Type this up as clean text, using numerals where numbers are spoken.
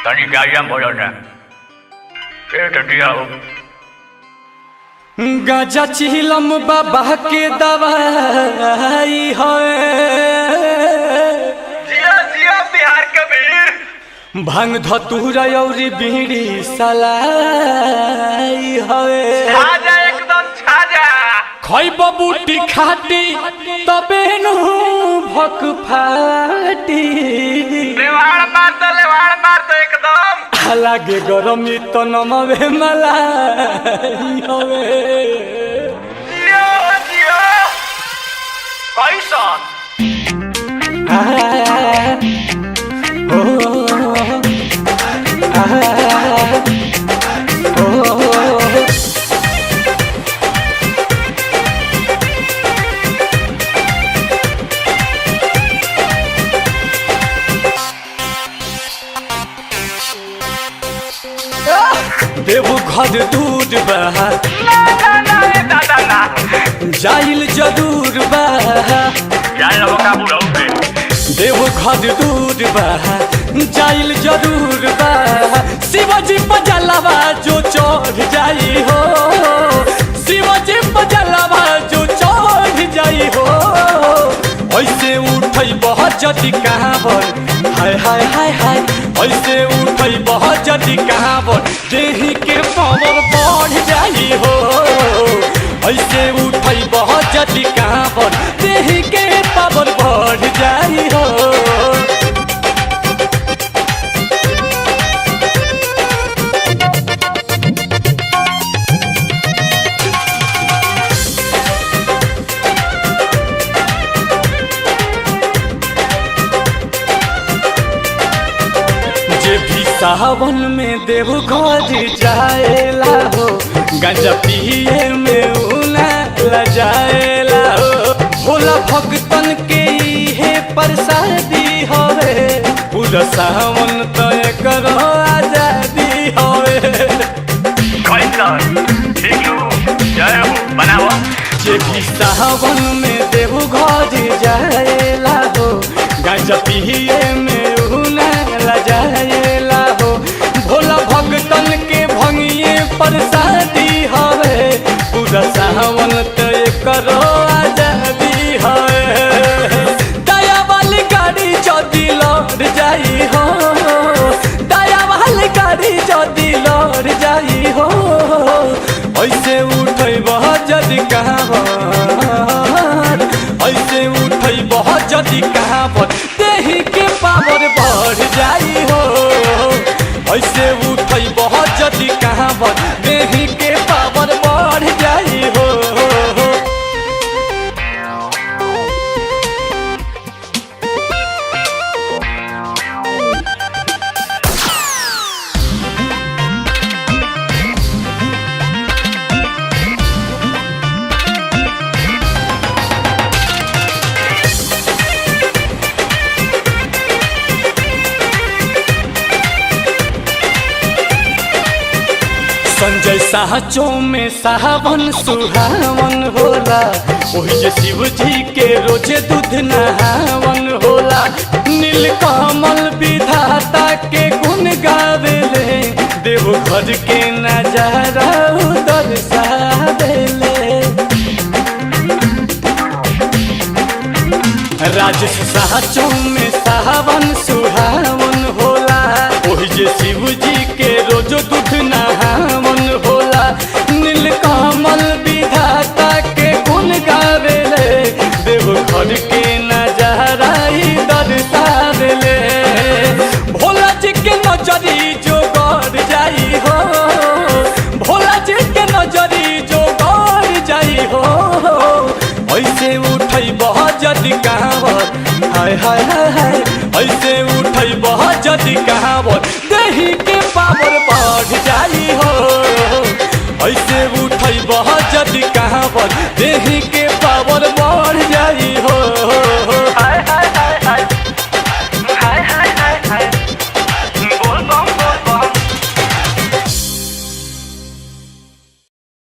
तनी गाड़िया बोलो ना हो गाजा चिलम बाबा के दवाई है जिया जिया बिहार के वीर भांग धतूरा और बीड़ी सलाई है छाजा एकदम छाजा खैब बूटी खाटी तबे नु भक फाटी लेवाड़ मार दो एकदम लागे गरमी तो नमवे मलाई हवे जिया जिया कैसन देवो घर दूर बहा ना जाइल जरूर बहा जान लो काबू पे देवो घर दूर बहा जाइल जरूर बहा शिवाजी पजलवा जो चढ़ जाई हो शिवाजी पजलवा जो चढ़ जाई हो ऐसे उठई बहुत जदी कहां हाय हाय हाय हाय ऐसे उठई बहुत जदी कहां देही के पावर बढ़ जाई हो ऐसे उठई बहुत जदी कहां देही के पावर बढ़ जाई हो सावन में देव घर जाएला हो गांजा पिए में उना लजाएला हो भोला भक्तन के हे प्रसादी होवे पूरा सावन तो करो आजादी होवे कैसन ठीक लो जय हो बनाओ जे भी सावन में देव घर जाएला हो गांजा पिए में उना लजाएला भोला भक्तन के भंगिए प्रसादी हवे पूरा सावन तय करो आजादी हवे दया वाली गाड़ी जदी लौट जाई हो दया वाली गाड़ी जदी लौट जाई हो ऐसे उठई बहुत जदी कहां ऐसे उठई बहुत जदी कहां देही के पावर बढ़ जाई हो ऐसे उठई बहुत जदी कहां देही के पावर बढ़ जाई हो संजय साहचो में सावन सुहावन होला वही जे शिव जी के रोजे दूध नहावन होला नीलकमल विधाता के गुण गावेले देव घर के नजारा दर्शावेले राजेश साहचो में सावन सुहावन होला वही जे शिव जी के रोज दूध नहावन होला नीलकमल विधाता के गुण गावेले देव घर के नजारा दर्शावेले भोला जी के नजरी जो गड़ जाई हो भोला जी के नजरी जो गड़ जाई हो ऐसे उठई बहुत जदी कहां हाय हाय हाय ऐसे उठई बहुत जदी कहां देही के पावर बढ़ जाई हो ऐसे उठई बहुत जदी कहां देही के पावर बढ़ जाई हो